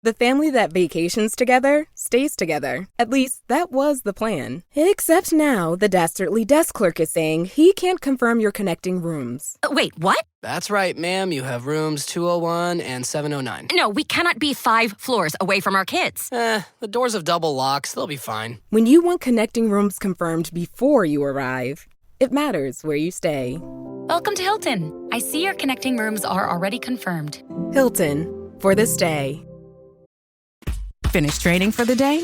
The family that vacations together stays together. At least, that was the plan. Except now, the dastardly desk clerk is saying he can't confirm your connecting rooms. Wait, what? That's right, ma'am. You have rooms 201 and 709. No, we cannot be 5 floors away from our kids. The doors have double locks. They'll be fine. When you want connecting rooms confirmed before you arrive, it matters where you stay. Welcome to Hilton. I see your connecting rooms are already confirmed. Hilton, for the stay. Finish training for the day?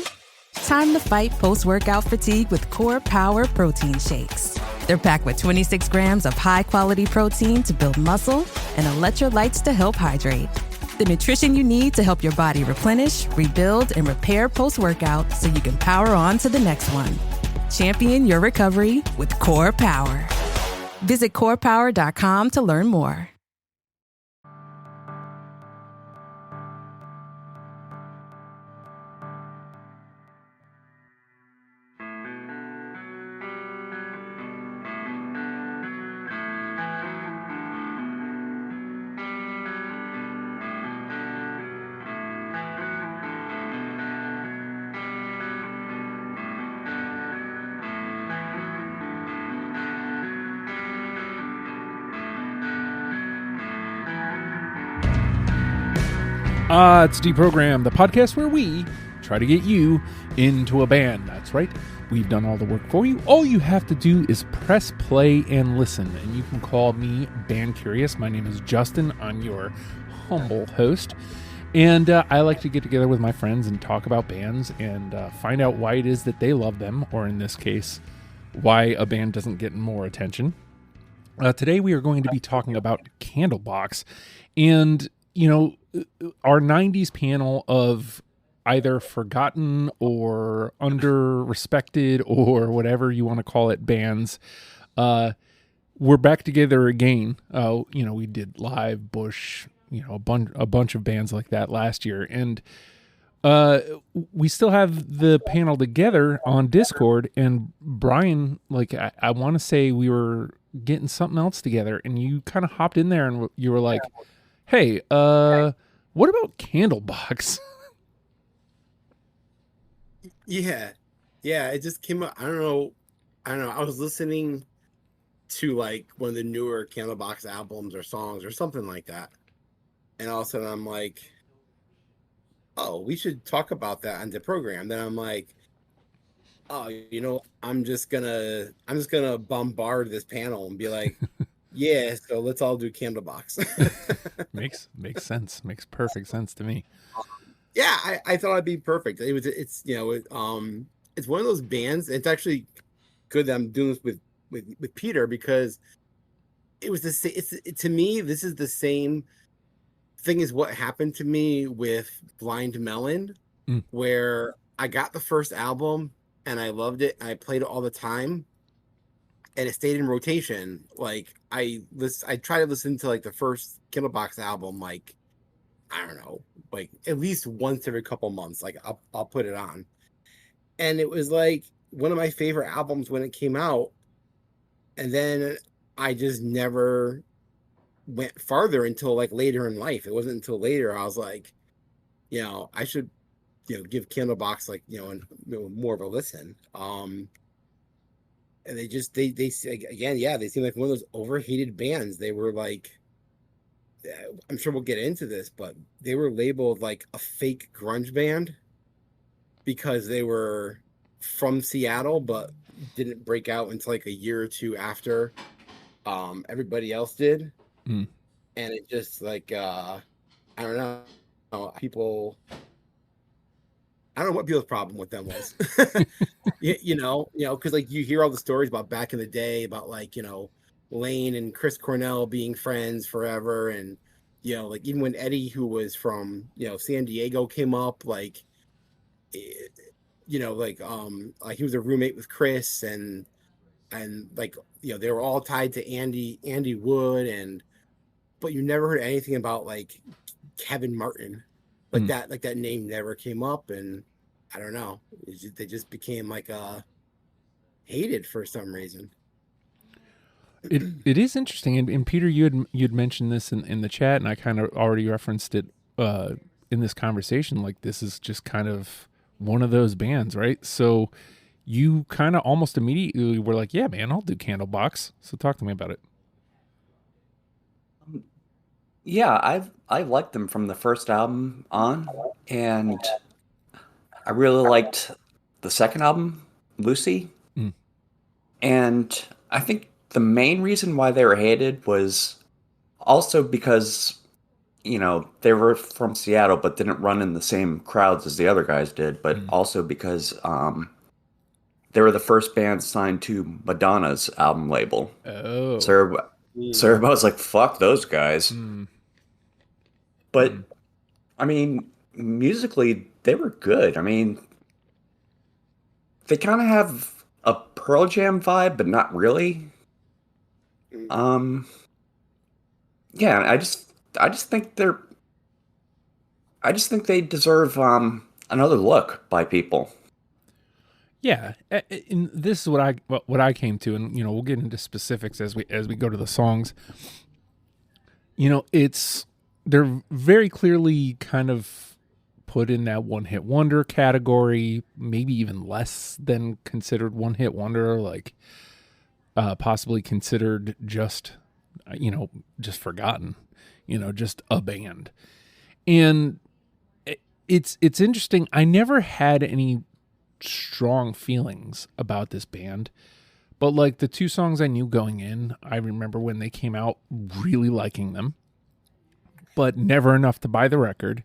Time to fight post-workout fatigue with Core Power Protein Shakes. They're packed with 26 grams of high-quality protein to build muscle and electrolytes to help hydrate. The nutrition you need to help your body replenish, rebuild, and repair post-workout so you can power on to the next one. Champion your recovery with Core Power. Visit corepower.com to learn more. It's Deprogram, the podcast where we try to get you into a band. That's right. We've done all the work for you. All you have to do is press play and listen. And you can call me Band Curious. My name is Justin. I'm your humble host. And I like to get together with my friends and talk about bands and find out why it is that they love them, or in this case, why a band doesn't get more attention. Today we are going to be talking about Candlebox. And, you know, our 90s panel of either forgotten or under-respected or whatever you want to call it bands, we're back together again. We did Live, Bush, a bunch of bands like that last year. And we still have the panel together on Discord. And Bryan, I want to say we were getting something else together. And you kind of hopped in there and you were like, hey, what about Candlebox? Yeah, it just came up. I don't know. I was listening to one of the newer Candlebox albums or songs or something like that, and all of a sudden I'm like, "Oh, we should talk about that on the program." Then I'm like, "Oh, I'm just gonna bombard this panel and be like." Yeah, so let's all do Candlebox. Makes sense. Makes perfect sense to me. Yeah, I thought it'd be perfect. It's one of those bands. It's actually good that I'm doing this with Peter, because it was the same. To me, this is the same thing as what happened to me with Blind Melon, where I got the first album and I loved it. And I played it all the time. And it stayed in rotation. I try to listen to the first Candlebox album, I don't know, at least once every couple months. I'll put it on, and it was one of my favorite albums when it came out. And then I just never went farther until later in life. It wasn't until later I was like, I should, give Candlebox more of a listen. And they seem like one of those overhated bands. They were I'm sure we'll get into this, but they were labeled a fake grunge band because they were from Seattle, but didn't break out until a year or two after everybody else did. And it just I don't know, people. I don't know what people's problem with them was, because you hear all the stories about back in the day about Lane and Chris Cornell being friends forever, and even when Eddie, who was from San Diego, came up, he was a roommate with Chris, and they were all tied to Andy Wood, but you never heard anything about Kevin Martin. That name never came up, and I don't know. They just became hated for some reason. It is interesting, and Peter, you had mentioned this in the chat, and I kind of already referenced it in this conversation, like this is just kind of one of those bands, right? So you kind of almost immediately were like, yeah, man, I'll do Candlebox. So talk to me about it. Yeah, I've liked them from the first album on, and I really liked the second album, Lucy. Mm. And I think the main reason why they were hated was also because, they were from Seattle but didn't run in the same crowds as the other guys did, but also because they were the first band signed to Madonna's album label. Oh. So everybody was like, fuck those guys. But, I mean, musically, they were good. I mean, they kind of have a Pearl Jam vibe, but not really. Yeah, I just think they deserve another look by people. Yeah, and this is what I came to, and we'll get into specifics as we go to the songs. They're very clearly kind of put in that one-hit wonder category, maybe even less than considered one-hit wonder, like possibly considered just forgotten, just a band. And it's interesting. I never had any strong feelings about this band, but like the two songs I knew going in, I remember when they came out really liking them, but never enough to buy the record,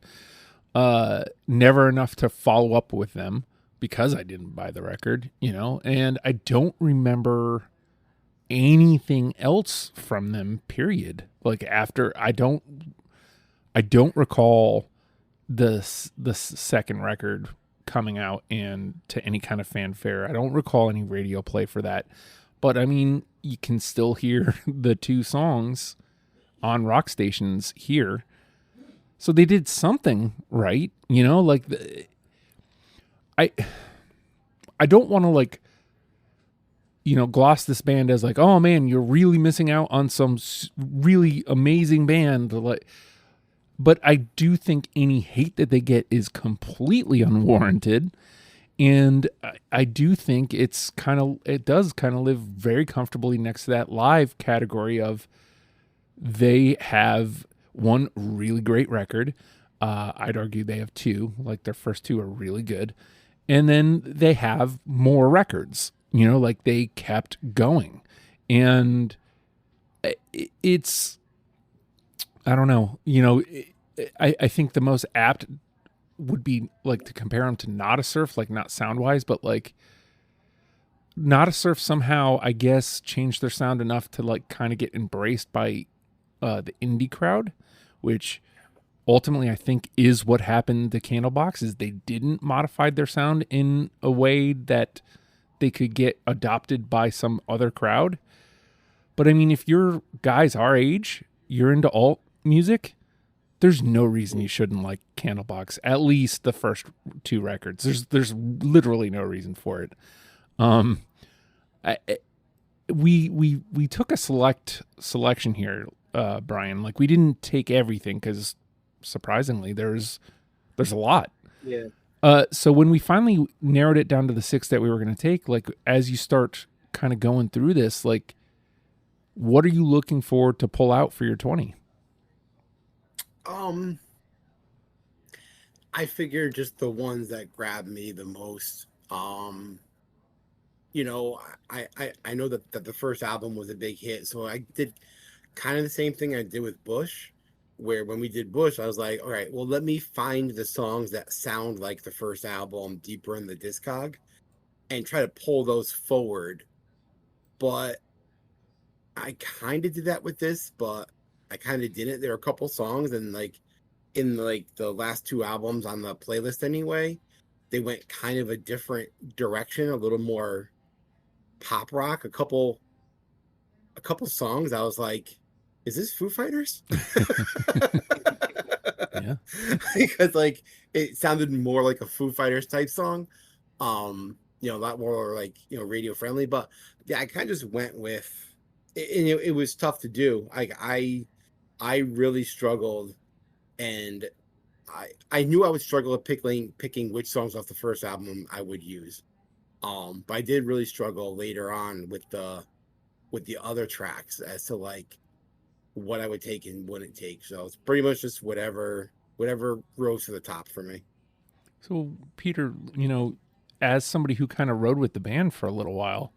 never enough to follow up with them because I didn't buy the record, and I don't remember anything else from them, period. Like after, I don't recall the second record coming out and to any kind of fanfare. I don't recall any radio play for that, but I mean, you can still hear the two songs on rock stations here. So they did something right, like I don't want to like, gloss this band as like, oh man, you're really missing out on some really amazing band. Like, but I do think any hate that they get is completely unwarranted. And I do think it does kind of live very comfortably next to that live category of they have one really great record. I'd argue they have two, like their first two are really good. And then they have more records, like they kept going. And it's, I don't know, I think the most apt would be like to compare them to Not a Surf, like not sound wise, but like Not a Surf somehow, I guess, changed their sound enough to like kind of get embraced by the indie crowd, which ultimately I think is what happened to Candlebox, is they didn't modify their sound in a way that they could get adopted by some other crowd. But I mean, if you're guys our age, you're into alt music, there's no reason you shouldn't like Candlebox, at least the first two records. There's literally no reason for it. We took a selection here, Brian. Like we didn't take everything because surprisingly there's a lot. Yeah. So when we finally narrowed it down to the 6 that we were going to take, like as you start kind of going through this, like what are you looking for to pull out for your 20? I figured just the ones that grabbed me the most. I know that the first album was a big hit, so I did kind of the same thing I did with Bush, where when we did Bush, I was like, all right, well, let me find the songs that sound like the first album deeper in the discog and try to pull those forward. But I kind of did that with this, but I kind of didn't. There are a couple songs, and like in like the last two albums on the playlist anyway, they went kind of a different direction, a little more pop rock. A couple songs, I was like, is this Foo Fighters? Yeah. Because like it sounded more like a Foo Fighters type song. A lot more like, radio friendly. But yeah, I kind of just went with and it was tough to do. I really struggled, and I knew I would struggle with picking which songs off the first album I would use. But I did really struggle later on with the other tracks as to like what I would take and wouldn't take. So it's pretty much just whatever rose to the top for me. So, Peter, as somebody who kind of rode with the band for a little while,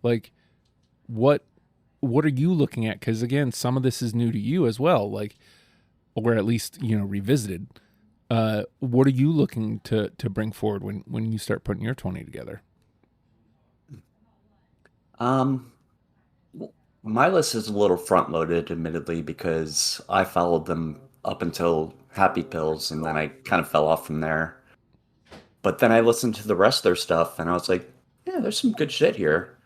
like, what are you looking at? Because again, some of this is new to you as well, like, or at least revisited. What are you looking to bring forward when you start putting your 20 together? My list is a little front loaded, admittedly, because I followed them up until Happy Pills, and then I kind of fell off from there. But then I listened to the rest of their stuff, and I was like, yeah, there's some good shit here.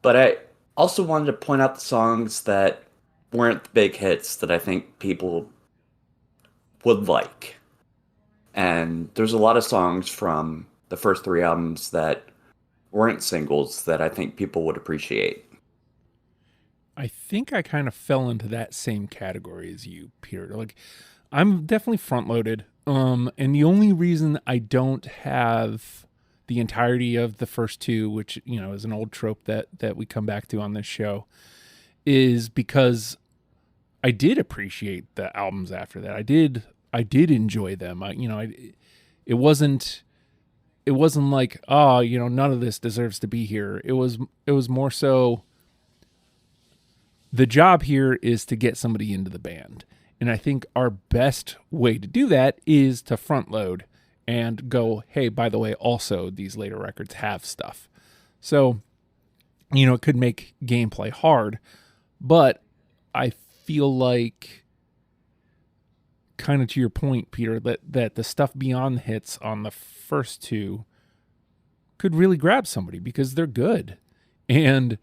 But I also wanted to point out the songs that weren't the big hits that I think people would like. And there's a lot of songs from the first 3 albums that weren't singles that I think people would appreciate. I think I kind of fell into that same category as you, Peter. Like, I'm definitely front loaded. And the only reason I don't have the entirety of the first 2, which, is an old trope that we come back to on this show, is because I did appreciate the albums after that. I did enjoy them. It wasn't like, oh, none of this deserves to be here. It was more so the job here is to get somebody into the band. And I think our best way to do that is to front load and go, hey, by the way, also these later records have stuff. So, it could make gameplay hard, but I feel like, kind of to your point, Peter, that the stuff beyond the hits on the first 2 could really grab somebody because they're good. And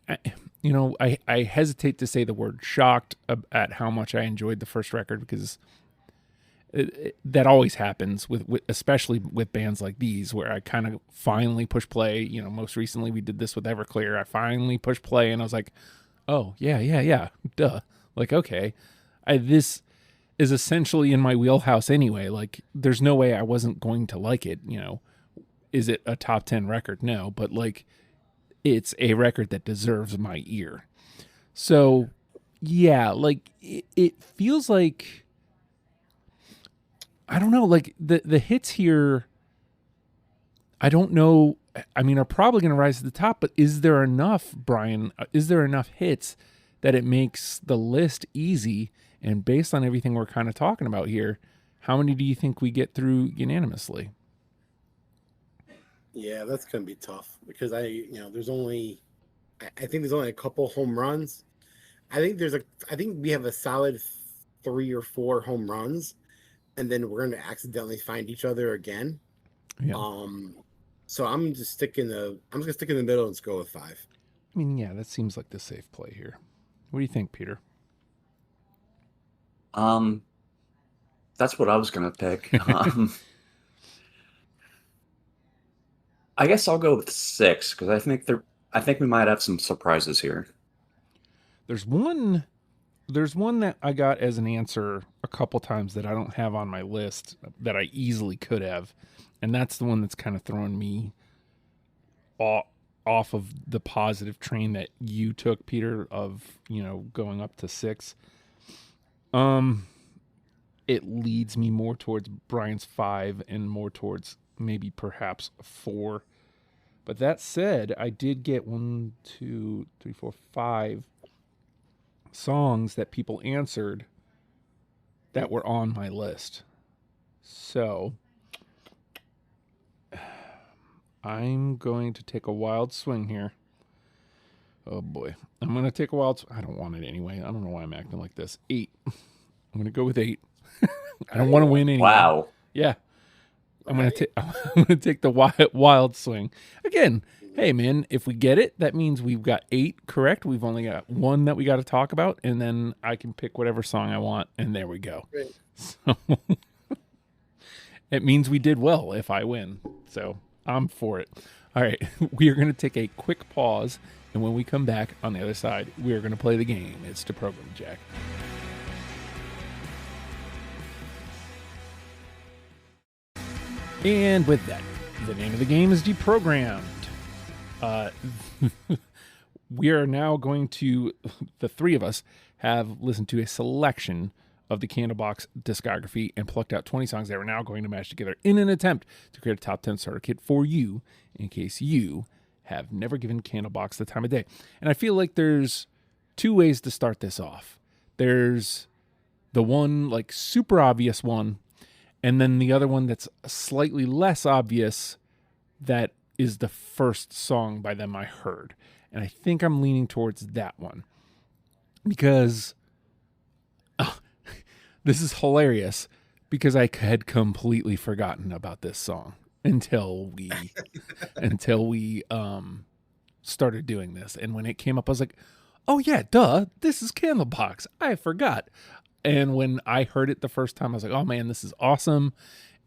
I hesitate to say the word shocked at how much I enjoyed the first record, because that always happens with especially with bands like these, where I kind of finally push play. Most recently we did this with Everclear. I finally pushed play and I was like, oh yeah, duh. Like, okay, this is essentially in my wheelhouse anyway. Like, there's no way I wasn't going to like it. Is it a top 10 record? No, but like, it's a record that deserves my ear. So, yeah, like, it feels like, I don't know, like, the hits here, I don't know, I mean, are probably going to rise to the top, but is there enough, Bryan? Is there enough hits that it makes the list easy? And based on everything we're kind of talking about here, how many do you think we get through unanimously? Yeah, that's gonna be tough because I think there's only a couple home runs. I think we have a solid 3 or 4 home runs, and then we're gonna accidentally find each other again. Yeah. So I'm just gonna stick in the middle and just go with 5. I mean, yeah, that seems like the safe play here. What do you think, Peter? That's what I was gonna pick. I guess I'll go with 6 because I think we might have some surprises here. There's one that I got as an answer a couple times that I don't have on my list that I easily could have, and that's the one that's kind of throwing me off of the positive train that you took, Peter, of going up to 6. It leads me more towards Bryan's 5 and more towards maybe perhaps 4. But that said, I did get 1, 2, 3, 4, 5 songs that people answered that were on my list. So I'm going to take a wild swing here. Oh boy. I'm going to take a wild I don't want it anyway. I don't know why I'm acting like this. 8. I'm going to go with 8. I don't want to win anyway. Wow. Yeah. I'm going to take the wild swing. Again, hey man, if we get it, that means we've got 8 correct. We've only got 1 that we got to talk about, and then I can pick whatever song I want, and there we go. Great. So it means we did well if I win. So I'm for it. All right, we are going to take a quick pause, and when we come back on the other side, we are going to play the game. It's to Program Jack. And with that, the name of the game is Deprogrammed. We are now going to, the three of us have listened to a selection of the Candlebox discography and plucked out 20 songs that we're now going to mash together in an attempt to create a top 10 starter kit for you in case you have never given Candlebox the time of day. And I feel like there's two ways to start this off. There's the one, like, super obvious one, and then the other one that's slightly less obvious that is the first song by them I heard. And I think I'm leaning towards that one because this is hilarious because I had completely forgotten about this song until we started doing this. And when it came up, I was like, oh yeah, duh, this is Candlebox. I forgot. And when I heard it the first time, I was like, oh man, this is awesome.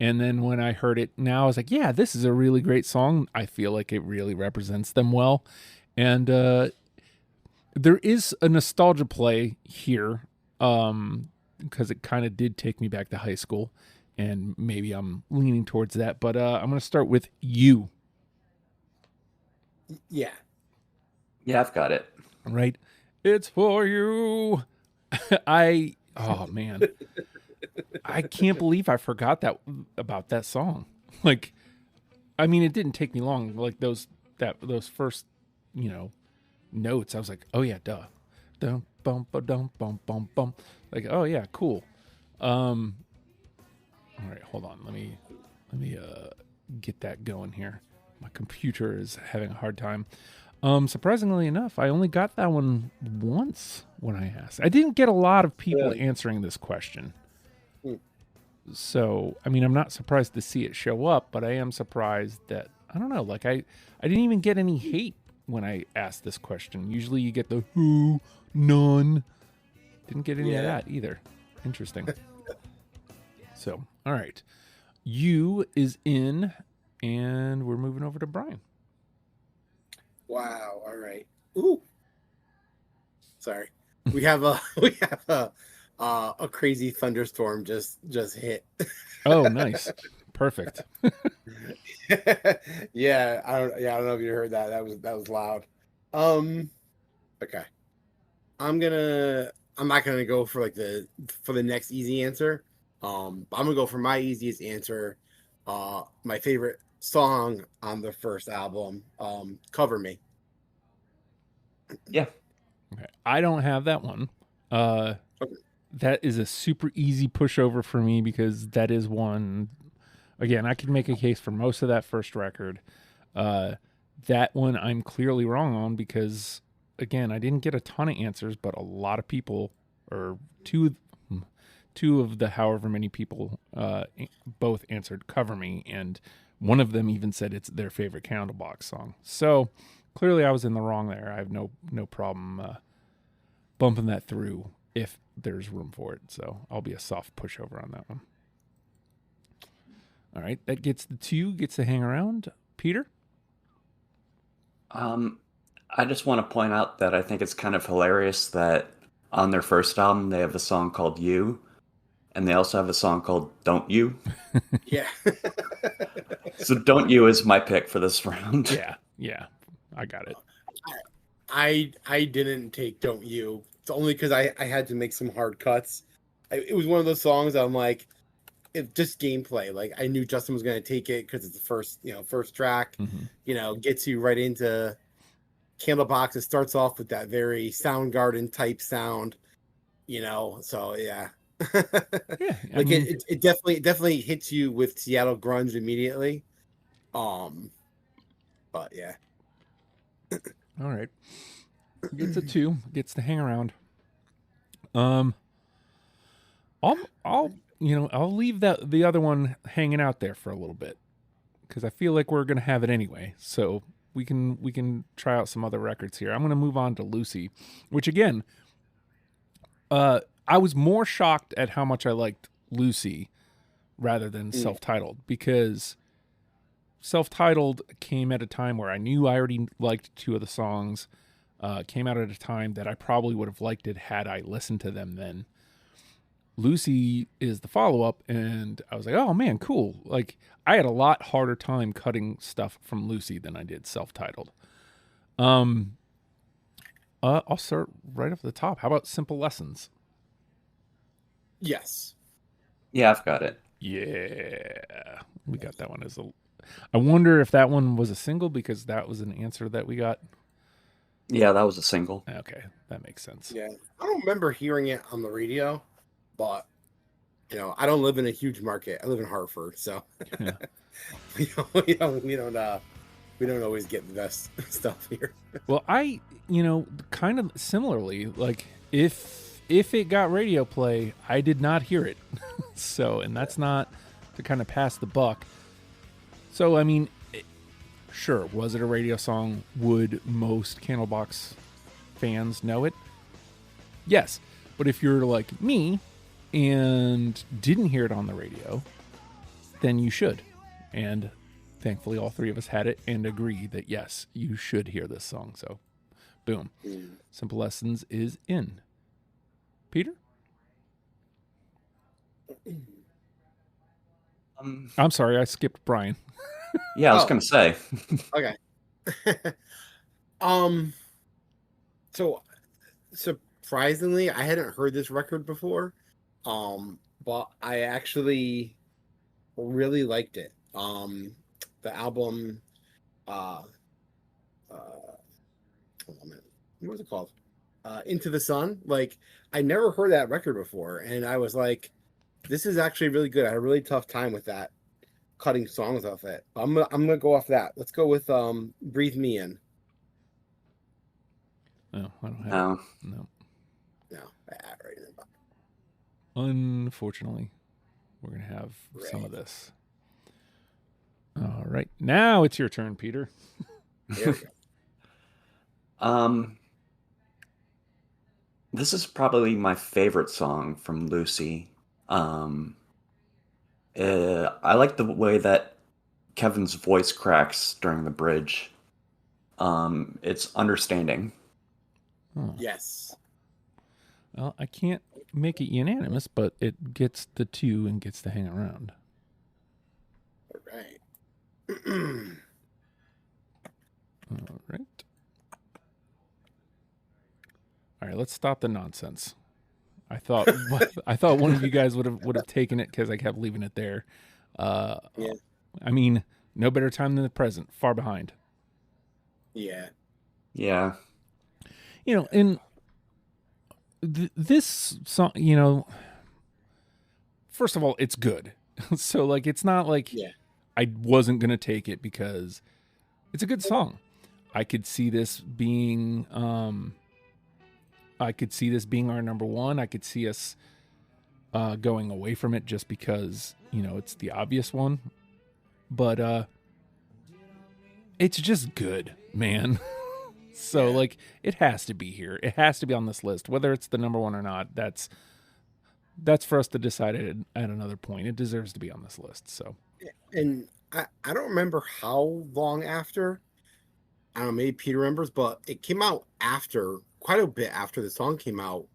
And then when I heard it now, I was like, yeah, this is a really great song. I feel like it really represents them well. And there is a nostalgia play here because it kind of did take me back to high school. And maybe I'm leaning towards that. But I'm going to start with You. Yeah. Yeah, I've got it. Right? It's for you. Oh, man. I can't believe I forgot about that song. Like, I mean, it didn't take me long. Like those first, notes. I was like, oh yeah, duh. Dum bum ba dum bum bum bum. Like, oh yeah, cool. All right, hold on. Let me get that going here. My computer is having a hard time. Surprisingly enough, I only got that one once when I asked. I didn't get a lot of people answering this question. So, I mean, I'm not surprised to see it show up, but I am surprised that, I don't know, like I didn't even get any hate when I asked this question. Usually you get the who, none. Didn't get any of that either. Interesting. So, all right. You is in, and we're moving over to Bryan. Wow. All right. Ooh. Sorry. We have a crazy thunderstorm just hit. Oh, nice. Perfect. Yeah, I don't know if you heard that. That was loud. Okay. I'm not gonna go for the next easy answer. I'm gonna go for my easiest answer. My favorite song on the first album, Cover Me. Yeah. Okay. I don't have that one. Okay. That is a super easy pushover for me because that is one. Again, I could make a case for most of that first record. That one I'm clearly wrong on because, again, I didn't get a ton of answers, but a lot of people, or two of the however many people, both answered Cover Me, and one of them even said it's their favorite Candlebox song. So clearly I was in the wrong there. I have no problem bumping that through if there's room for it. So I'll be a soft pushover on that one. All right, that gets the two, gets to hang around. Peter? I just want to point out that I think it's kind of hilarious that on their first album they have a song called You, and they also have a song called Don't You. Yeah. So Don't You is my pick for this round. Yeah, I got it. I didn't take Don't You. It's only because I had to make some hard cuts. It was one of those songs I'm like, it just gameplay. Like I knew Justin was going to take it because it's the first track. Mm-hmm. Gets you right into Candlebox. It starts off with that very Soundgarden type sound. So yeah. Yeah, like it definitely hits you with Seattle grunge immediately. But yeah. All right. Gets a two, gets to hang around. I'll leave the other one hanging out there for a little bit because I feel like we're gonna have it anyway. So we can try out some other records here. I'm gonna move on to Lucy, which again, I was more shocked at how much I liked Lucy rather than Self-Titled because Self-Titled came at a time where I knew I already liked two of the songs. Came out at a time that I probably would have liked it had I listened to them then. Lucy is the follow-up, and I was like, oh man, cool. Like, I had a lot harder time cutting stuff from Lucy than I did self-titled. I'll start right off the top. How about Simple Lessons? Yes. Yeah, I've got it. Yeah, we got that one as a. I wonder if that one was a single because that was an answer that we got. Yeah, that was a single. Okay, that makes sense. Yeah, I don't remember hearing it on the radio, but I don't live in a huge market. I live in Hartford, so Yeah. we don't always get the best stuff here. Well, I kind of similarly, like if it got radio play, I did not hear it. So, and that's not to kind of pass the buck. So, I mean, sure, was it a radio song? Would most Candlebox fans know it? Yes. But if you're like me and didn't hear it on the radio, then you should. And thankfully, all three of us had it and agree that, yes, you should hear this song. So, boom. Simple Lessons is in. Peter? I'm sorry, I skipped Bryan. Yeah, I was going to say. Okay. So surprisingly, I hadn't heard this record before. But I actually really liked it. The album, hold on a minute. What was it called? Into the Sun. Like, I never heard that record before, and I was like, this is actually really good. I had a really tough time with that, cutting songs off it. I'm gonna go off that. Let's go with Breathe Me In. No, I don't have No. No. Right in the bottom. Unfortunately, we're going to have some of this. All right. Now it's your turn, Peter. There we go. This is probably my favorite song from Lucy. I like the way that Kevin's voice cracks during the bridge. It's understanding. Oh. Yes. Well, I can't make it unanimous, but it gets the 2 and gets to hang around. All right. All right. All right, let's stop the nonsense. I thought one of you guys would have taken it because I kept leaving it there. Yeah. I mean, no better time than the present. Far behind. Yeah. Yeah. In this song, first of all, it's good. So, like, it's not like I wasn't going to take it because it's a good song. I could see this being our number one. I could see us going away from it just because, it's the obvious one. But it's just good, man. So, like, it has to be here. It has to be on this list. Whether it's the number one or not, that's for us to decide at another point. It deserves to be on this list. So, and I don't remember how long after. I don't know, maybe Peter remembers, but it came out after, quite a bit after the song came out,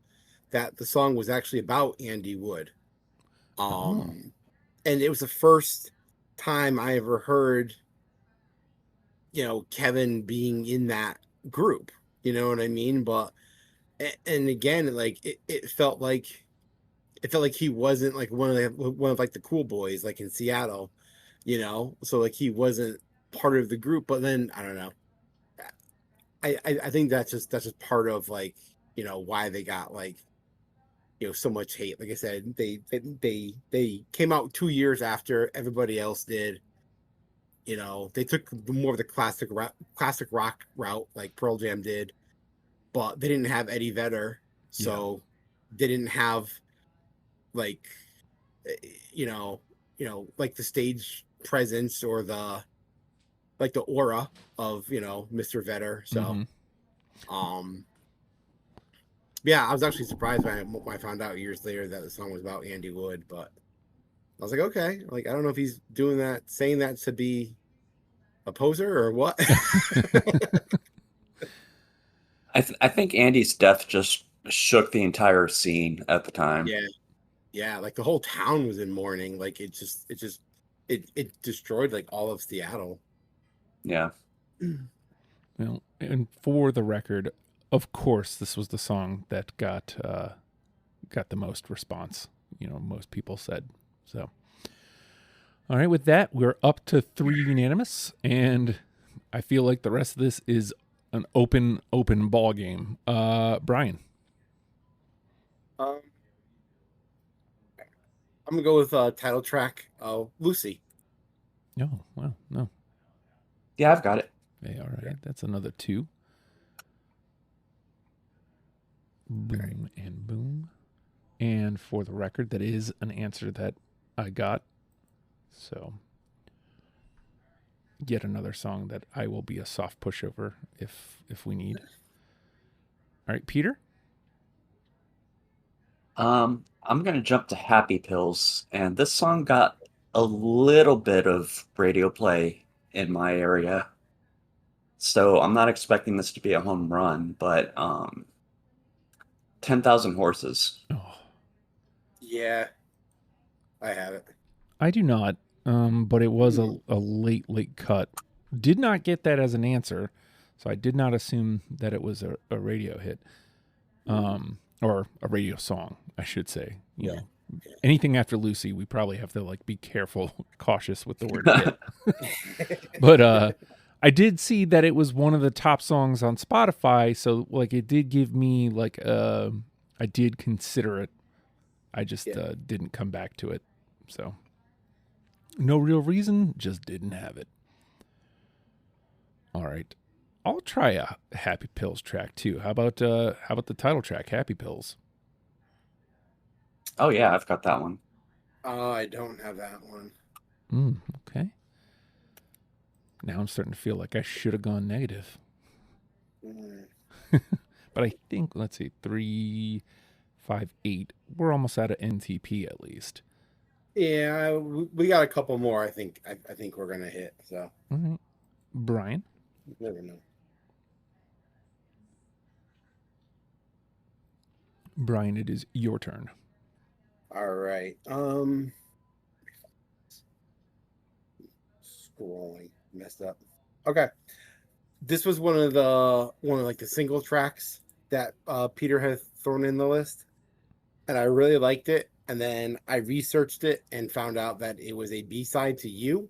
that the song was actually about Andy Wood. And it was the first time I ever heard, Kevin being in that group. You know what I mean? But, and again, like it felt like he wasn't like one of like the cool boys, like in Seattle, so like he wasn't part of the group. But then I don't know. I think that's just part of like, why they got like, so much hate. Like I said, they came out 2 years after everybody else did. They took more of the classic rock route like Pearl Jam did, but they didn't have Eddie Vedder, so they didn't have like, like the stage presence or the aura of Mr. Vedder. So, yeah, I was actually surprised when I found out years later that the song was about Andy Wood, but I was like, okay, like I don't know if he's doing that, saying that to be a poser or what. I think Andy's death just shook the entire scene at the time. Yeah, like the whole town was in mourning. Like it destroyed like all of Seattle. Yeah. Well, and for the record, of course, this was the song that got the most response. Most people said so. All right, with that, we're up to 3 unanimous, and I feel like the rest of this is an open ball game. Bryan. I'm gonna go with title track Lucy. No, well, no. Yeah, I've got it. Okay, all right, that's another 2. Boom and boom. And for the record, that is an answer that I got. So, yet another song that I will be a soft pushover if we need. All right, Peter? I'm gonna jump to Happy Pills, and this song got a little bit of radio play in my area. So I'm not expecting this to be a home run, but 10,000 Horses. Oh. Yeah, I have it. I do not, but it was a late cut. Did not get that as an answer, so I did not assume that it was a radio hit, or a radio song, I should say. You know, anything after Lucy, we probably have to be careful, cautious with the word hit. But I did see that it was one of the top songs on Spotify, so it did give me I did consider it. I just didn't come back to it. So no real reason, just didn't have it. All right. I'll try a Happy Pills track too. How about the title track, Happy Pills? Oh yeah, I've got that one. I don't have that one. Okay. Now I'm starting to feel like I should have gone negative. But I think, let's see, 3, 5, 8. We're almost out of NTP at least. Yeah, we got a couple more. I think we're gonna hit. So, all right, Bryan. You never know. Bryan, it is your turn. All right. Scrolling, messed up. Okay, this was one of the single tracks that Peter had thrown in the list, and I really liked it. And then I researched it and found out that it was a B-side to You.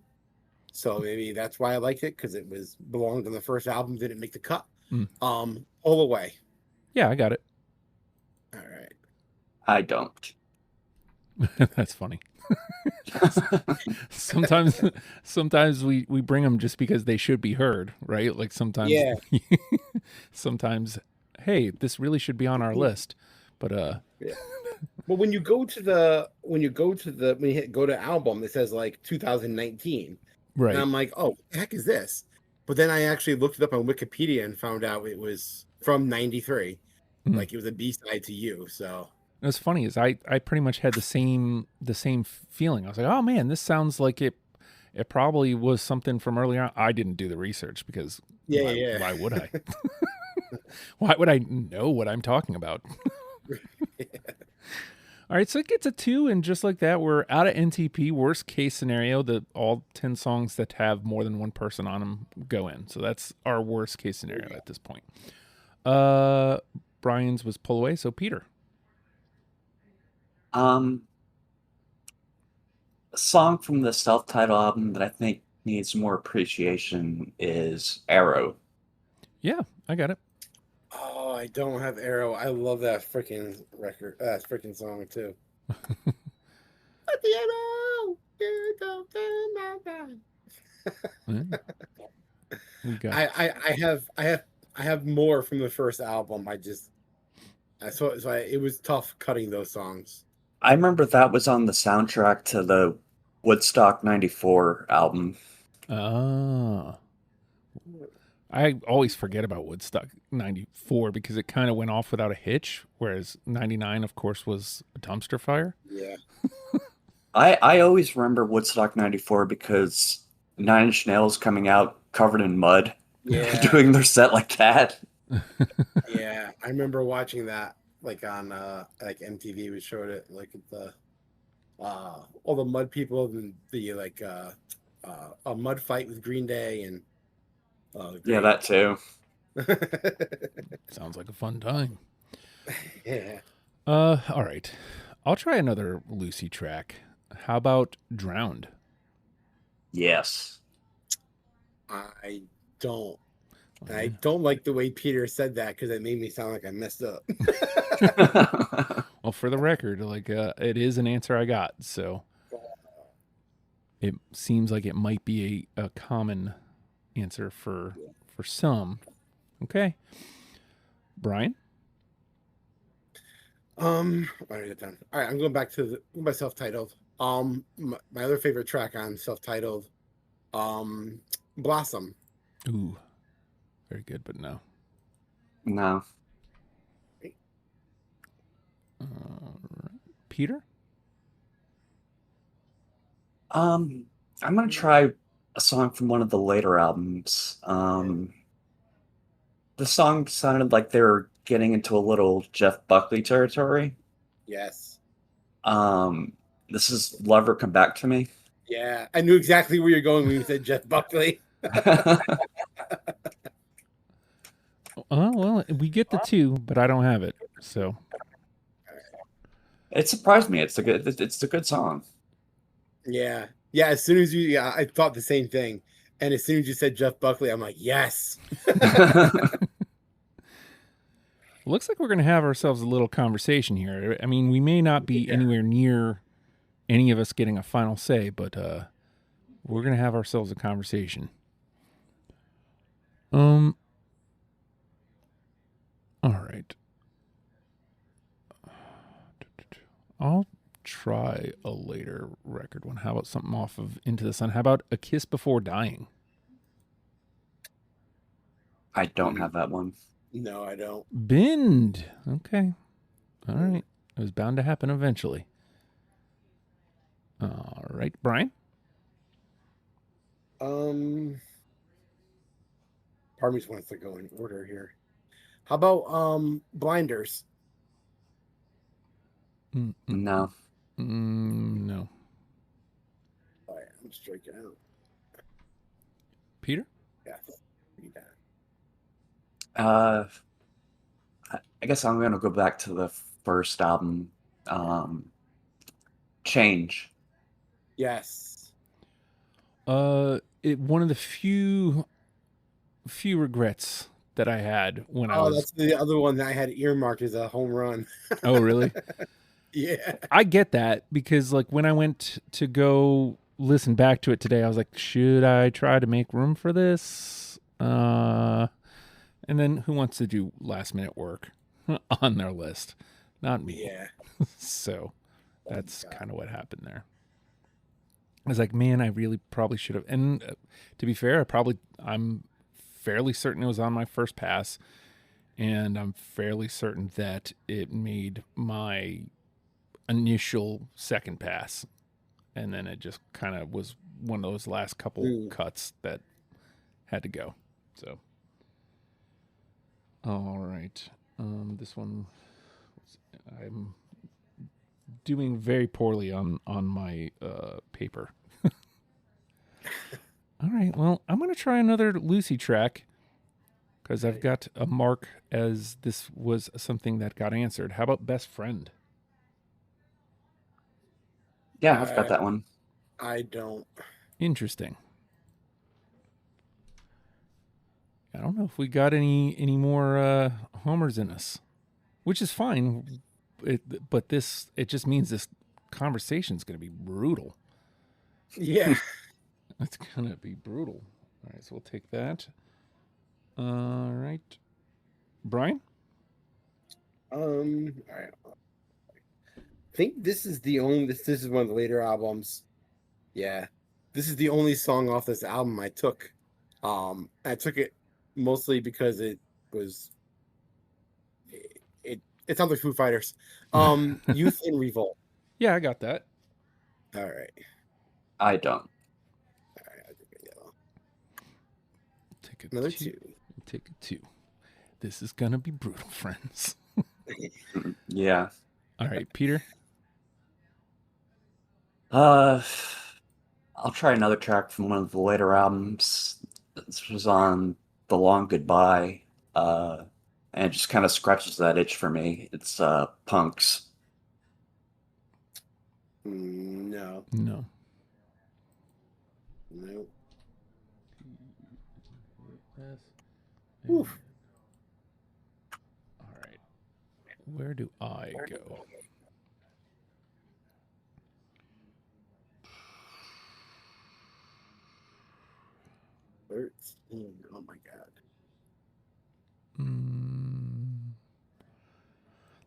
So maybe that's why I liked it, because it belonged on the first album, didn't make the cut. All Away. Yeah, I got it. All right. I don't. That's funny. sometimes we bring them just because they should be heard, right? Like sometimes, sometimes, hey, this really should be on our list. But yeah. But when you go to album, it says 2019. Right. And I'm like, oh, what the heck is this? But then I actually looked it up on Wikipedia and found out it was from 93. It was a B-side to You. So what's funny is I pretty much had the same feeling. I was like, oh man, this sounds like it probably was something from earlier on. I didn't do the research because why would I? Why would I know what I'm talking about? All right, so it gets a 2, and just like that, we're out of NTP. Worst case scenario, all 10 songs that have more than one person on them go in. So that's our worst case scenario at this point. Bryan's was Pull Away, so Peter. A song from the self-titled album that I think needs more appreciation is Arrow. Yeah, I got it. Oh, I don't have Arrow. I love that freaking record. Freaking song too. Let the arrow. We got. I have more from the first album. It was tough cutting those songs. I remember that was on the soundtrack to the Woodstock '94 album. Oh. I always forget about Woodstock 94 because it kind of went off without a hitch, whereas 99, of course, was a dumpster fire. Yeah. I always remember Woodstock '94 because 9 Inch Nails coming out covered in mud, doing their set like that. Yeah, I remember watching that on MTV. We showed it at the all the mud people and the like a mud fight with Green Day and Yeah, that too. Sounds like a fun time. Yeah. All right. I'll try another Lucy track. How about Drowned? Yes. I don't. I don't like the way Peter said that because it made me sound like I messed up. Well, for the record, like it is an answer I got, so it seems like it might be a common answer for some. Okay, Brian. All right, done. All right, I'm going back to my self-titled. My other favorite track on self-titled, Blossom. Ooh, very good, but no. No. Peter. I'm gonna try a song from one of the later albums. The song sounded like they were getting into a little Jeff Buckley territory. Yes. This is Lover Come Back to Me. Yeah, I knew exactly where you're going when you said Jeff Buckley. Well, we get the two, but I don't have it, so. It surprised me. It's a good song. Yeah. As soon as I thought the same thing, and as soon as you said Jeff Buckley, I'm like, yes. Looks like we're going to have ourselves a little conversation here. I mean, we may not be anywhere near any of us getting a final say, but we're going to have ourselves a conversation. All right. I'll try a later record one. How about something off of Into the Sun? How about A Kiss Before Dying? I don't have that one. No, I don't. Bend. Okay. All right. It was bound to happen eventually. All right, Brian. Part of me just wants to go in order here. How about Blinders? No. No. All right, I'm striking out. Peter? Yeah. I guess I'm gonna go back to the first album, Change. Yes. One of the few regrets that I had when I was. Oh, that's the other one that I had earmarked as a home run. Oh, really? Yeah. I get that because, like, when I went to go listen back to it today, I was like, should I try to make room for this? And then who wants to do last minute work on their list? Not me. Yeah. So that's kind of what happened there. I was like, man, I really probably should have. And to be fair, I'm fairly certain it was on my first pass. And I'm fairly certain that it made my initial second pass. And then it just kind of was one of those last couple cuts that had to go. So. All right. This one, I'm doing very poorly on my paper. All right. Well, I'm going to try another Lucy track because I've got a mark as this was something that got answered. How about Best Friend? Yeah, I've got that one. I don't. Interesting. I don't know if we got any more homers in us, which is fine. But it just means this conversation is going to be brutal. Yeah. It's going to be brutal. All right, so we'll take that. All right. Brian? All right. I think this is this is one of the later albums. Yeah. This is the only song off this album I took. I took it mostly because it sounds like Foo Fighters. Youth in Revolt. Yeah, I got that. All right. I don't. All right, I'll take a yellow. Take it Another two. Take it 2. This is gonna be brutal, friends. Yeah. All right, Peter. Uh, I'll try another track from one of the later albums. This was on The Long Goodbye, and it just kind of scratches that itch for me. It's Punks. No. No. No. Oof. All right. Where do I go? Oh my god. Let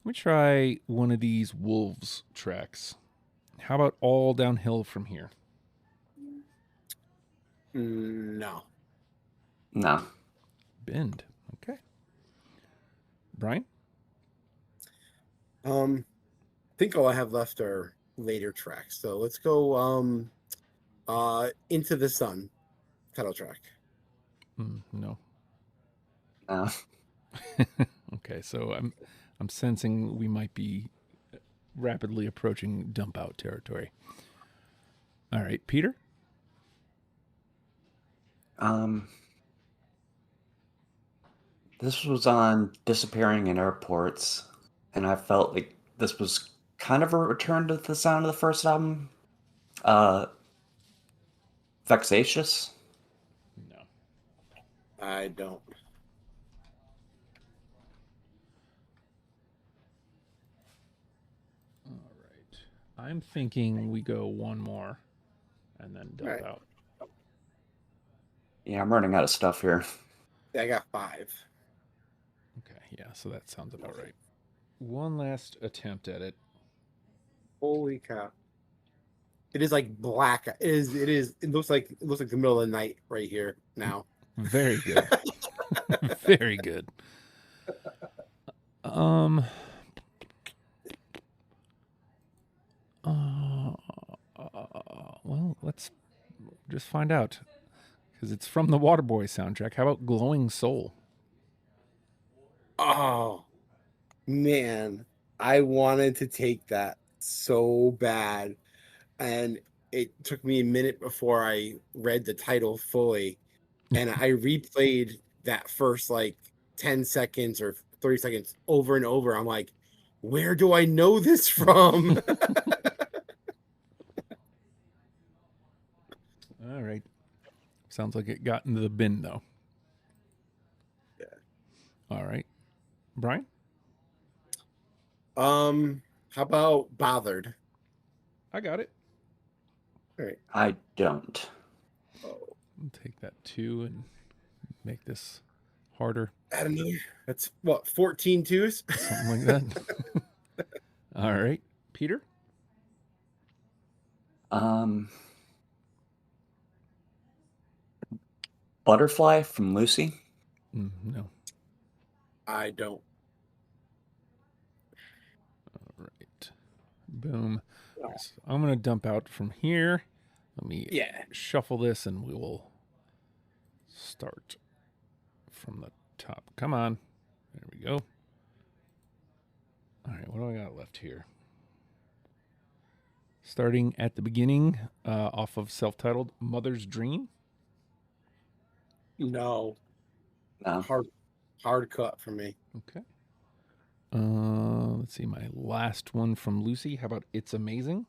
me try one of these Wolves tracks. How about All Downhill from Here? No. No. Bend. Okay. Brian? I think all I have left are later tracks. So let's go Into the Sun title track. No. No. Okay, so I'm sensing we might be rapidly approaching dump out territory. All right, Peter? This was on Disappearing in Airports, and I felt like this was kind of a return to the sound of the first album. Vexatious? No. I don't. All right. I'm thinking we go one more and then dump Right. out. Yeah, I'm running out of stuff here. I got 5. Okay, yeah, so that sounds about right. One last attempt at it. Holy cow. It is like black. It looks like the middle of the night right here now. Very good. Very good. Well, let's just find out. Because it's from the Waterboy soundtrack. How about Glowing Soul? Oh, man. I wanted to take that so bad. And it took me a minute before I read the title fully. And I replayed that first like 10 seconds or 30 seconds over and over. I'm like, where do I know this from? All right. Sounds like it got into the bin, though. Yeah. All right. Brian? How about Bothered? I got it. All right. I don't. Oh, I'll take that 2 and make this harder. add another. That's what, 14 twos? Something like that. All right. Peter? Butterfly from Lucy? No. I don't. All right. Boom. So I'm going to dump out from here. Let me shuffle this and we will start from the top. Come on. There we go. All right. What do I got left here? Starting at the beginning, off of self-titled Mother's Dream. No. No. Hard cut for me. Okay. Let's see. My last one from Lucy. How about It's Amazing?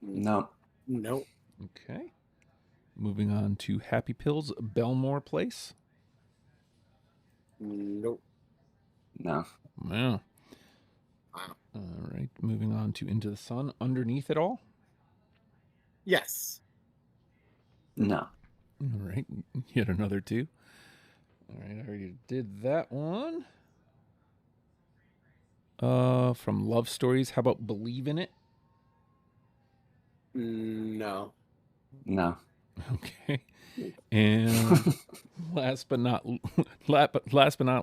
No. Nope. Okay. Moving on to Happy Pills, Belmore Place. Nope. No. Wow. Wow. All right. Moving on to Into the Sun, Underneath It All. Yes. No. All right. Yet another 2. All right. I already did that one. From Love Stories, how about Believe in It? No. No. Okay. And last but not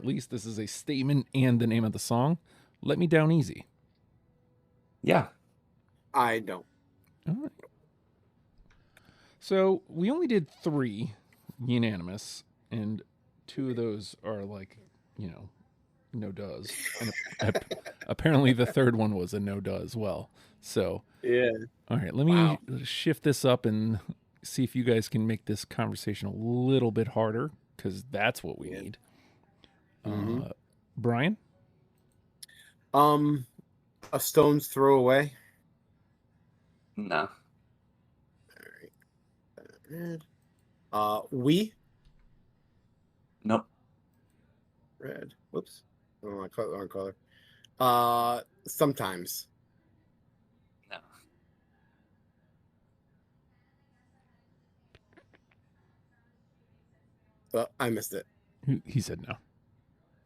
least, this is a statement and the name of the song. Let Me Down Easy. Yeah. I don't. All right. So we only did 3 unanimous, and 2 of those are like, no does. And apparently the third one was a no duh as well. So, Yeah. all right, let me shift this up and see if you guys can make this conversation a little bit harder, because that's what we need. Brian? A stone's throw away. No. All right. We. Nope. Red. Whoops. Oh, I caught the wrong color. Sometimes. No. I missed it. He said no.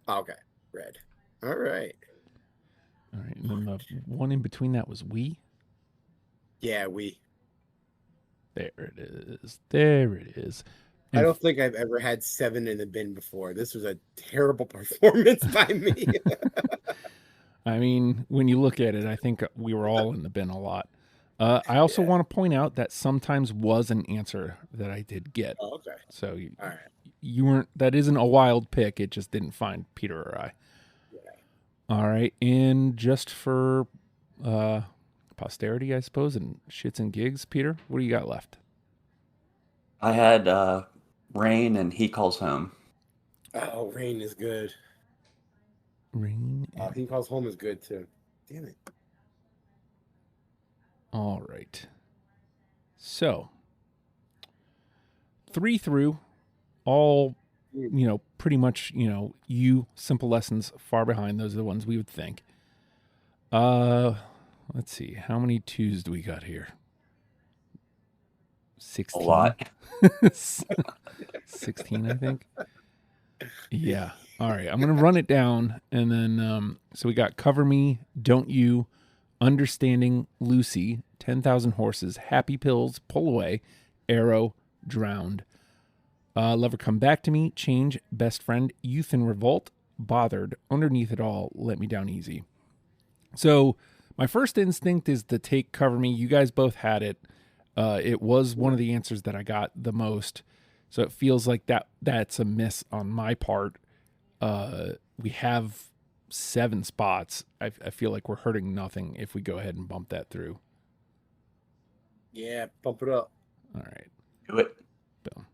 Okay. Red. All right. All right. And then the one in between that was we. Yeah, we. There it is. There it is. I don't think I've ever had 7 in the bin before. This was a terrible performance by me. I mean, when you look at it, I think we were all in the bin a lot. I also want to point out that sometimes was an answer that I did get. Oh, okay. So All right. you weren't, that isn't a wild pick. It just didn't find Peter or I. Yeah. All right. And just for posterity, I suppose, and shits and gigs, Peter, what do you got left? I had Rain and He Calls Home. Oh, Rain is good. Rain. He Calls Home is good too. Damn it. All right. So 3 through, all, pretty much, you Simple Lessons, Far Behind. Those are the ones we would think. Let's see. How many 2s do we got here? 16. A lot. 16, I think. Yeah. All right. I'm going to run it down. And then, so we got Cover Me, Don't You, Understanding, Lucy, 10,000 Horses, Happy Pills, Pull Away, Arrow, Drowned. Lover Come Back to Me, Change, Best Friend, Youth in Revolt, Bothered, Underneath It All, Let Me Down Easy. So my first instinct is to take Cover Me. You guys both had it. It was one of the answers that I got the most. So it feels like that's a miss on my part. We have 7 spots. I feel like we're hurting nothing if we go ahead and bump that through. Yeah, bump it up. All right. Do it. Boom.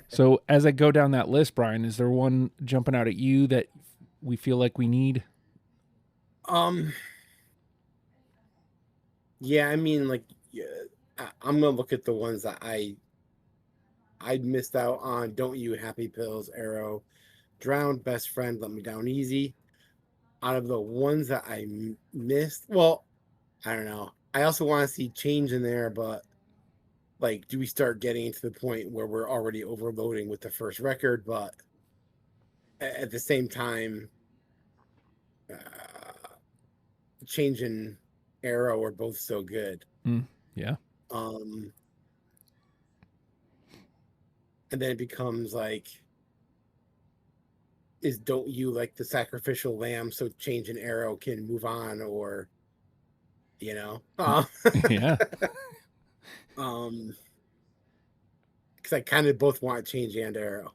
So as I go down that list, Brian, is there one jumping out at you that we feel like we need? Yeah, I mean, like, I'm gonna look at the ones that I missed out on. Don't You, Happy Pills, Arrow, Drowned, Best Friend, Let Me Down Easy. Out of the ones that I missed, well, I don't know. I also want to see Change in there, but like, do we start getting to the point where we're already overloading with the first record? But at the same time, Change and Arrow are both so good. Yeah. And then it becomes like, is Don't You like the sacrificial lamb so Change and Arrow can move on, or Yeah. Because I kind of both want Change and Arrow.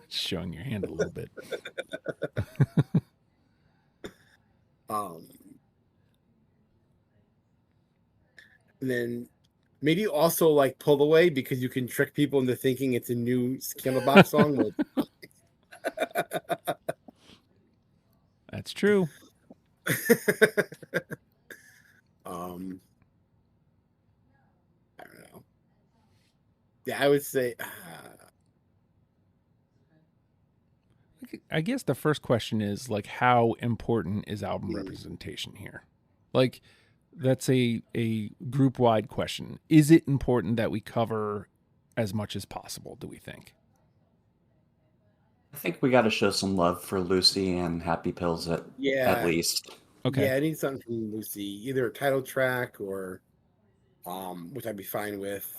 Showing your hand a little bit. And then maybe also like Pull Away, because you can trick people into thinking it's a new Candlebox song. That's true. I don't know. Yeah, I would say. I guess the first question is like, how important is album representation here? Like, that's a group wide question. Is it important that we cover as much as possible, do we think? I think we got to show some love for Lucy and Happy Pills at least. Okay. Yeah, I need something from Lucy, either a title track or, which I'd be fine with.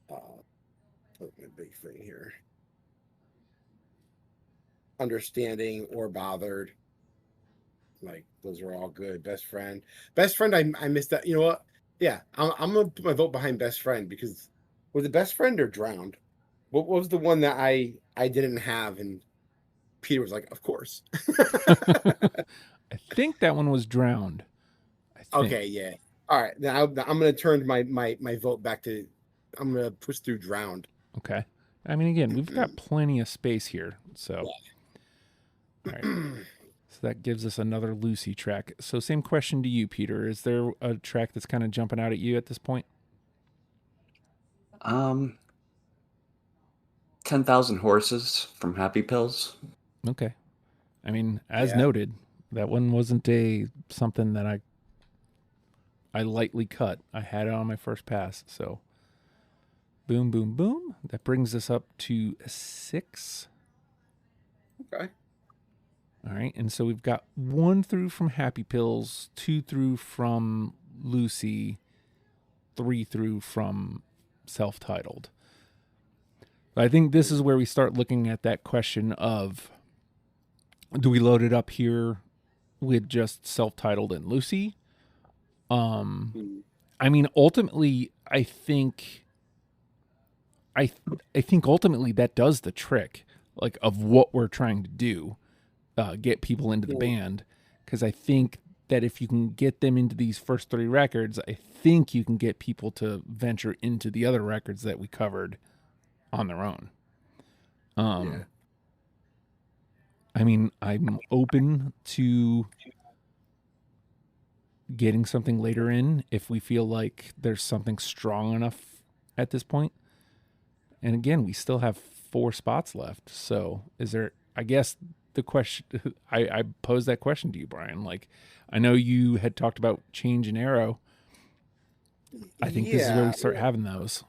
What's my big thing here? Understanding or Bothered. Like, those are all good. Best Friend, I missed that. You know what? Yeah, I'm gonna put my vote behind Best Friend, because was it Best Friend or Drowned? What was the one that I didn't have? And Peter was like, "Of course." I think that one was Drowned. Okay, yeah. All right, now I'm going to turn my vote back to. I'm going to push through Drowned. Okay. I mean, again, we've got plenty of space here, so. Yeah. All right. So that gives us another Lucy track. So same question to you, Peter. Is there a track that's kind of jumping out at you at this point? 10,000 Horses from Happy Pills. Okay. I mean, as noted, that one wasn't something that I lightly cut. I had it on my first pass, so boom, boom, boom. That brings us up to 6. Okay. All right, and so we've got 1 through from Happy Pills, 2 through from Lucy, 3 through from Self-Titled. I think this is where we start looking at that question of, do we load it up here with just Self-Titled and Lucy? I mean, ultimately, I think ultimately that does the trick, like, of what we're trying to do. Get people into the band, because I think that if you can get them into these first 3 records, I think you can get people to venture into the other records that we covered on their own. I mean, I'm open to getting something later in if we feel like there's something strong enough at this point. And again, we still have 4 spots left. So is there, I guess, the question, I posed that question to you, Bryan. Like, I know you had talked about Change and Arrow. I think this is where we start having those.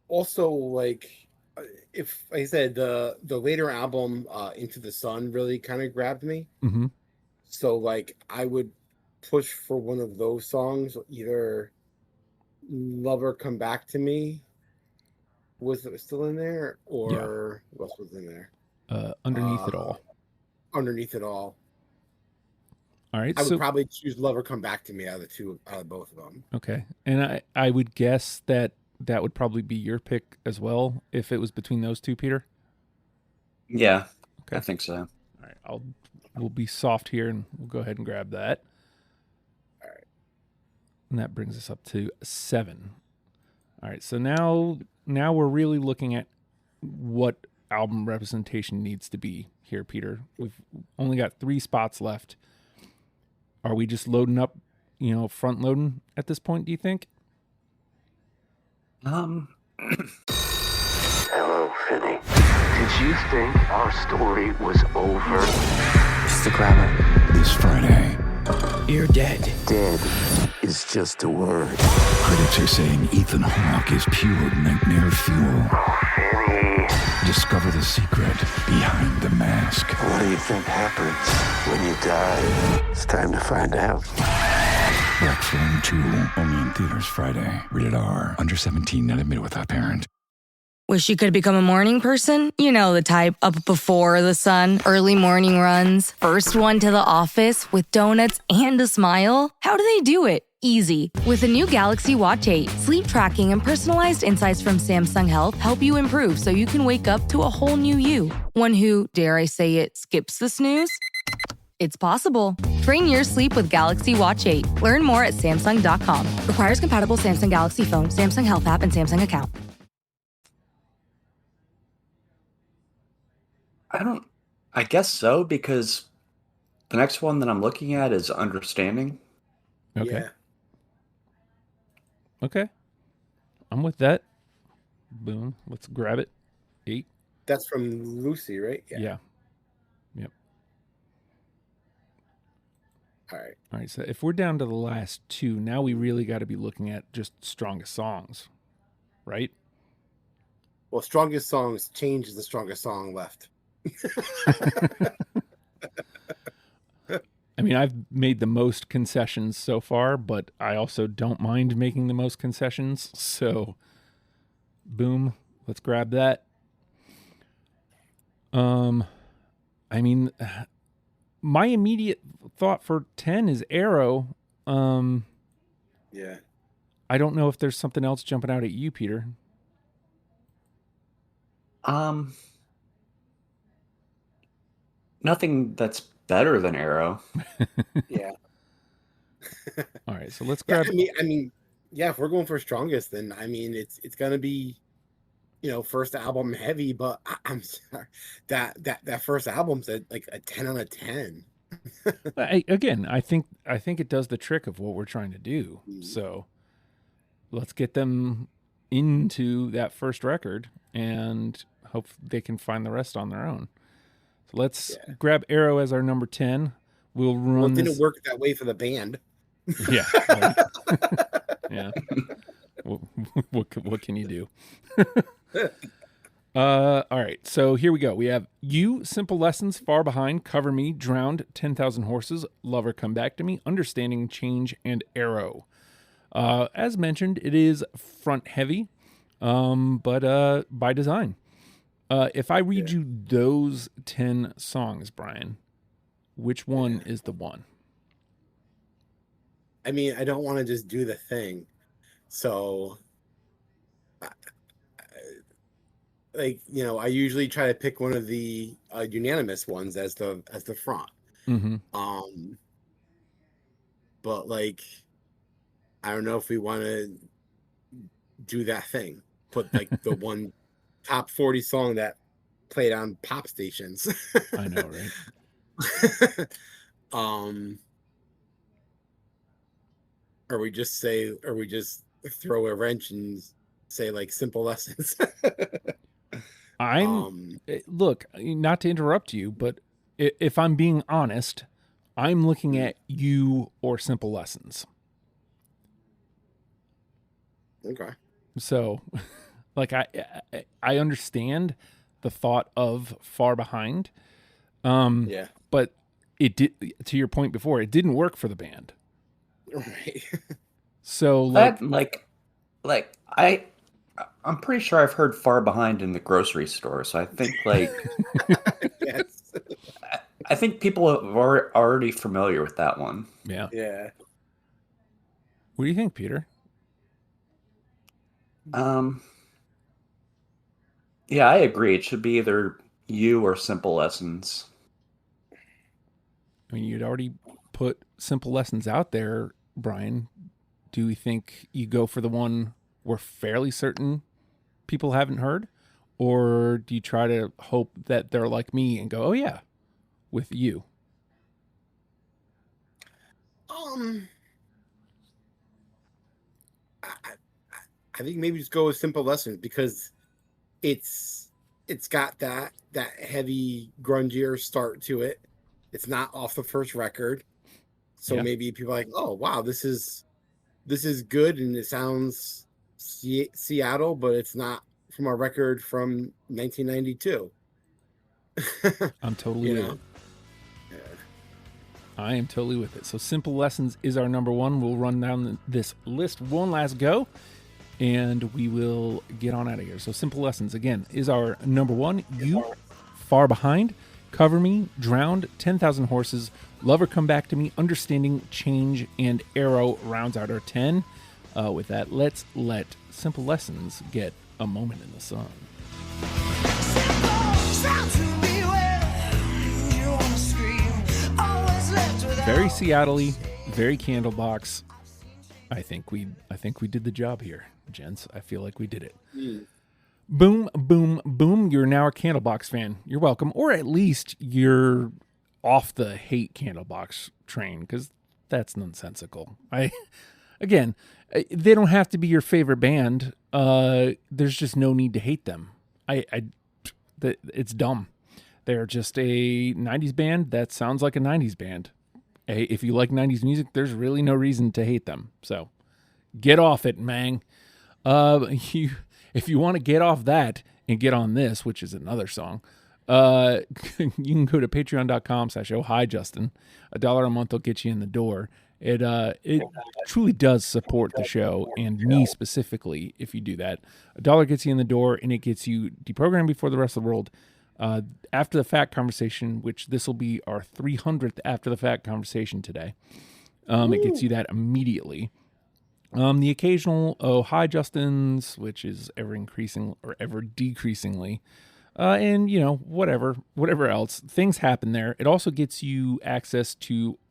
Also, like, if like I said, the later album, Into the Sun, really kind of grabbed me. Mm-hmm. So, like, I would push for one of those songs, either Lover Come Back to Me was still in there, or what else was in there? Underneath It All. Underneath It All. All right. I would probably choose Lover Come Back to Me out of both of them. Okay. And I would guess that would probably be your pick as well, if it was between those two, Peter? Yeah. Okay. I think so. All right. We'll be soft here and we'll go ahead and grab that. All right. And that brings us up to 7. All right. So now we're really looking at what album representation needs to be here, Peter. We've only got 3 spots left. Are we just loading up, front loading at this point, do you think? Hello, Finney. Did you think our story was over? Just a grammar. This Friday, You're dead. dead is just a word. Critics are saying Ethan Hawke is pure nightmare fuel. Finney. Discover the secret behind the mask. What do you think happens when you die? It's time to find out. Black Phone 2, only in theaters Friday. Rated R, under 17, not admitted without parent. Wish you could become a morning person? You know the type, up before the sun, early morning runs, first one to the office with donuts and a smile. How do they do it? Easy. With the new Galaxy Watch 8, sleep tracking and personalized insights from Samsung Health help you improve so you can wake up to a whole new you. One who, dare I say it, skips the snooze? It's possible. Train your sleep with Galaxy Watch 8. Learn more at Samsung.com. Requires compatible Samsung Galaxy phone, Samsung Health app, and Samsung account. I guess so, because the next one that I'm looking at is Understanding. Okay. Yeah. Okay. I'm with that. Boom. Let's grab it. 8. That's from Lucy, right? Yeah. Yep. All right. All right. So if we're down to the last 2, now we really got to be looking at just strongest songs, right? Well, strongest songs, Change is the strongest song left. I mean, I've made the most concessions so far, but I also don't mind making the most concessions. So, boom, let's grab that. I mean, my immediate thought for 10 is Arrow. Yeah. I don't know if there's something else jumping out at you, Peter. nothing that's better than Arrow. Yeah. All right, so let's Yeah, grab. I mean, yeah. If we're going for strongest, then I mean, it's gonna be, first album heavy. But I'm sorry, that first album's like a 10 out of 10. Again, I think it does the trick of what we're trying to do. So let's get them into that first record and hope they can find the rest on their own. So let's grab Arrow as our number 10. We'll run. Well, it didn't work that way for the band. Yeah. Right. Yeah. What can you do? All right. So here we go. We have You, Simple Lessons, Far Behind, Cover Me, Drowned, 10,000 Horses, Lover Come Back to Me, Understanding, Change, and Arrow. As mentioned, it is front heavy, but by design. If I read you those 10 songs, Brian, which one is the one? I mean, I don't want to just do the thing. So, I usually try to pick one of the unanimous ones as the front. Mm-hmm. But I don't know if we want to do that thing. Put the one top 40 song that played on pop stations. I know, right? Or we just throw a wrench and say Simple Lessons. Look, not to interrupt you, but if I'm being honest, I'm looking at You or Simple Lessons. Okay. So, I understand the thought of Far Behind. Yeah. But it did, to your point before, it didn't work for the band. Right. So I'm pretty sure I've heard Far Behind in the grocery store. So I think yes. I think people are already familiar with that one. Yeah. Yeah. What do you think, Peter? Yeah, I agree. It should be either You or Simple Lessons. I mean, you'd already put Simple Lessons out there, Brian. Do you think you go for the one we're fairly certain people haven't heard? Or do you try to hope that they're like me and go, oh yeah, with You? I think maybe just go with Simple Lessons because it's got that heavy grungier start to it. It's not off the first record. So maybe people are like, oh wow, this is good and it sounds Seattle, but it's not from a record from 1992. I'm totally with it. Yeah. I am totally with it. So Simple Lessons is our number one. We'll run down this list one last go, and we will get on out of here. So Simple Lessons, again, is our number one. You, Far Behind, Cover Me, Drowned, 10,000 Horses, Lover Come Back to Me, Understanding, Change, and Arrow rounds out our 10. With that, let's let Simple Lessons get a moment in the sun. Very Seattle-y, very Candlebox. I think we did the job here, gents. I feel like we did it. Boom, boom, boom. You're now a Candlebox fan. You're welcome. Or at least you're off the hate Candlebox train, because that's nonsensical. Again, they don't have to be your favorite band. There's just no need to hate them. It's dumb. They're just a 90s band that sounds like a 90s band. If you like 90s music, there's really no reason to hate them. So get off it, mang. If you want to get off that and get on this, which is another song, you can go to patreon.com/oh hi Justin. $1 a month will get you in the door. It truly does support the show and me specifically if you do that. $1 gets you in the door and it gets you deprogrammed before the rest of the world. After the fact conversation, which this will be our 300th after the fact conversation today. It gets you that immediately. The occasional oh hi Justins, which is ever increasing or ever decreasingly and whatever else. Things happen there. It also gets you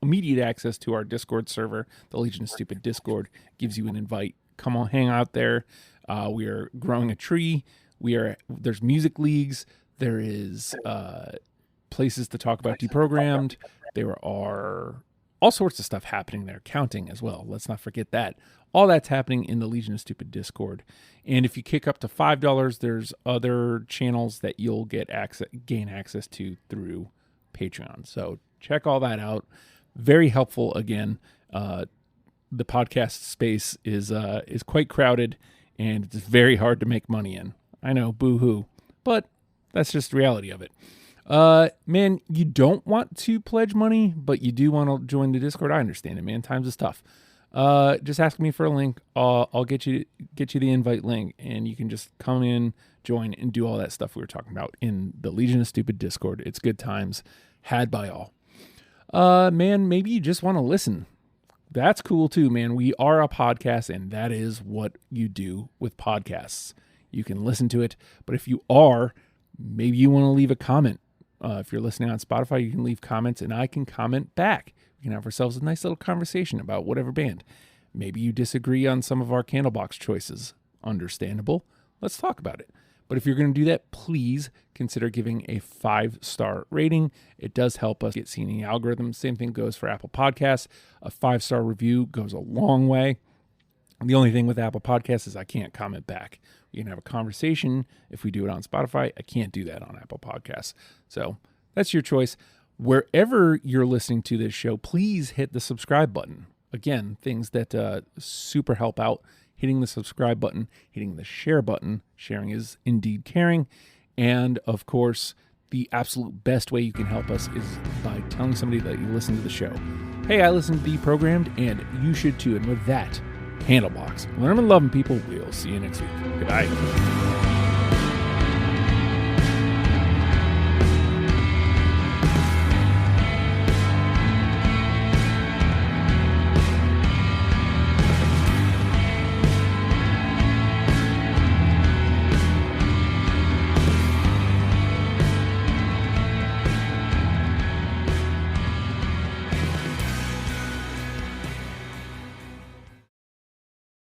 immediate access to our Discord server, the Legion of Stupid Discord. Gives you an invite. Come on, hang out there. We are growing a tree. There's music leagues. There is places to talk about deprogrammed. There are all sorts of stuff happening there, counting as well. Let's not forget that. All that's happening in the Legion of Stupid Discord. And if you kick up to $5, there's other channels that you'll gain access to through Patreon. So check all that out. Very helpful. Again, the podcast space is quite crowded, and it's very hard to make money in. I know, boo-hoo, but that's just the reality of it. Man, you don't want to pledge money, but you do want to join the Discord. I understand it, man. Times is tough. Just ask me for a link. I'll get you the invite link, and you can just come in, join, and do all that stuff we were talking about in the Legion of Stupid Discord. It's good times had by all. Man, maybe you just want to listen. That's cool too, man. We are a podcast, and that is what you do with podcasts. You can listen to it, but if you are, maybe you want to leave a comment. If you're listening on Spotify, you can leave comments, and I can comment back. We can have ourselves a nice little conversation about whatever band. Maybe you disagree on some of our Candlebox choices. Understandable. Let's talk about it. But if you're going to do that, please consider giving a 5-star rating. It does help us get seen in the algorithm. Same thing goes for Apple Podcasts. A 5-star review goes a long way. The only thing with Apple Podcasts is I can't comment back. We can have a conversation if we do it on Spotify. I can't do that on Apple Podcasts. So that's your choice. Wherever you're listening to this show, please hit the subscribe button. Again, things that super help out. Hitting the subscribe button, hitting the share button. Sharing is indeed caring. And of course, the absolute best way you can help us is by telling somebody that you listen to the show. Hey, I listen to Deprogrammed, and you should too. And with that, Candlebox. Learn and love them, people. We'll see you next week. Goodbye.